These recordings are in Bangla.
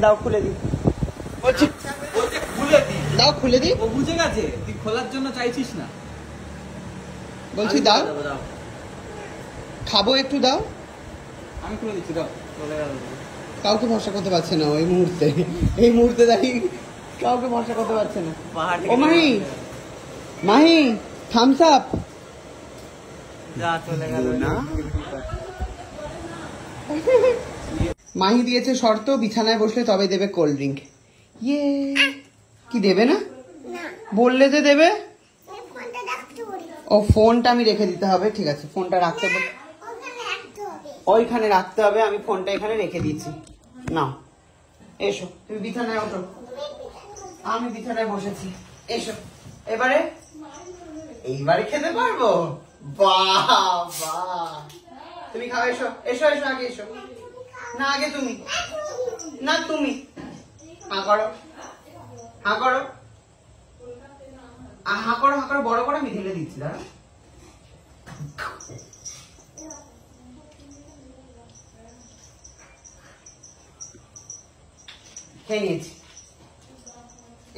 দাও খুলে দি, বলছে খুলে দি, দাও খুলে দি। ও বুঝে গেছে তুই খোলার জন্য চাইছিস না। বলছি দাও, খাবো একটু দাও। আমি খুলে দিচ্ছি, দাও। চলে গেল। কাউকে ভরসা করতে পারছে না এই মুহূর্তে, এই মুহূর্তে দাঁড়িয়ে কাউকে ভরসা করতে পারছে না। ও মাহি, মাহি থামস আপ। যা চলে গেল না, মাহি দিয়েছে শর্ত, বিছানায় বসলে তবে দেবে কোল্ড ড্রিঙ্ক। ইয়ে, কি দেবে না? বললে যে দেবে। ও ফোনটা আমি রেখে দিতে হবে, ঠিক আছে ফোনটা রাখতে হবে, ওইখানে রাখতে হবে। আমি ফোনটা এখানে রেখে দিয়েছি। নাও এসো, তুমি বিছানায় ওঠো, আমি বিছানায় বসেছি। এসো এবারে, এইবারে খেতে পারবো। বাহ বাহ, তুমি খাও, এসো এসো এসো, আগে এসো। না আগে তুমি, না তুমি। হাঁ করো, হাঁ করো, হাঁ করো, হাঁ করো, বড় করে আমি ঢেলে দিচ্ছি। দাঁড়া, খেয়ে নিয়েছি,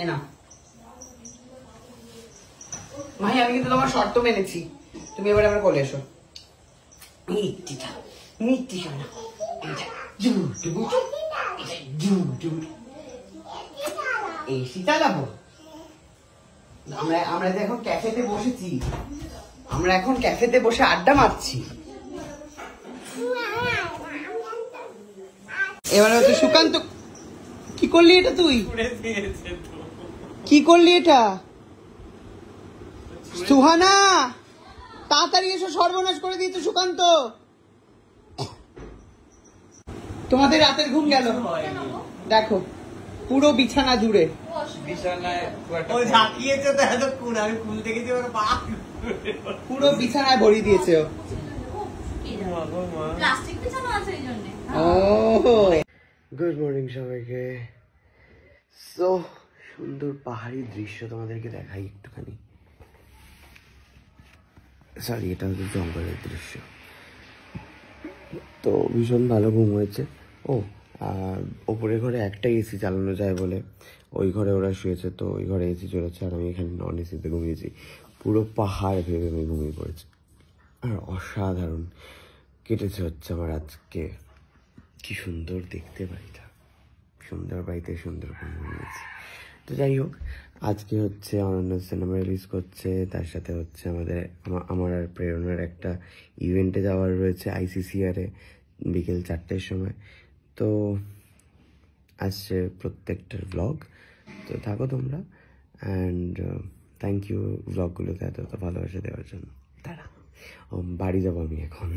এ না মাহি, আমি কিন্তু তোমার শর্ত মেনেছি। তুমি এবারে আমার কোলে এসো। মিষ্টিটা, মিষ্টি শোনা, এসি চালাবো। আমরা এখন ক্যাফেতে বসেছি, আমরা এখন ক্যাফেতে বসে আড্ডা মারছি। এবারে হচ্ছে সুকান্ত, কি করলি এটা তুই? কি করলি এটা? সুহানা তাড়াতাড়ি এসো, সর্বনাশ করে দিয়েছে সুকান্ত। তোমাদের রাতের ঘুম গেল, দেখো পুরো বিছানা জুড়ে। পুরো বিছানায় ভরিয়ে দিয়েছে ও। গুড মর্নিং সবাইকে। সো সুন্দর পাহাড়ি দৃশ্য তোমাদেরকে দেখাই একটুখানি। সরি, এটা হচ্ছে জঙ্গলের দৃশ্য। তো ভীষণ ভালো ঘুম হয়েছে। ও আর ওপরের ঘরে একটা এসি চালানো যায় বলে ওই ঘরে ওরা শুয়েছে, তো ওই ঘরে এসি চলেছে, আর আমি এখানে নন এসিতে ঘুমিয়েছি। পুরো পাহাড় ভেবে আমি ঘুমিয়ে পড়েছি। আর অসাধারণ কেটেছে হচ্ছে আমার আজকে। কি সুন্দর দেখতে বাড়িটা, সুন্দর বাড়িতে সুন্দর ঘুমিয়েছি। তো যাই হোক, আজকে হচ্ছে অনন্য সিনেমা রিলিজ করছে, তার সাথে হচ্ছে আমার আর প্রেরণার একটা ইভেন্টে যাওয়ার রয়েছে আইসিসিআরে বিকেল 4টের সময়। তো আসছে প্রত্যেকটার ব্লগ, তো থাকো তোমরা। অ্যান্ড থ্যাংক ইউ ব্লগগুলোতে এত ভালোবাসা দেওয়ার জন্য। তারা বাড়ি যাবো আমি এখন।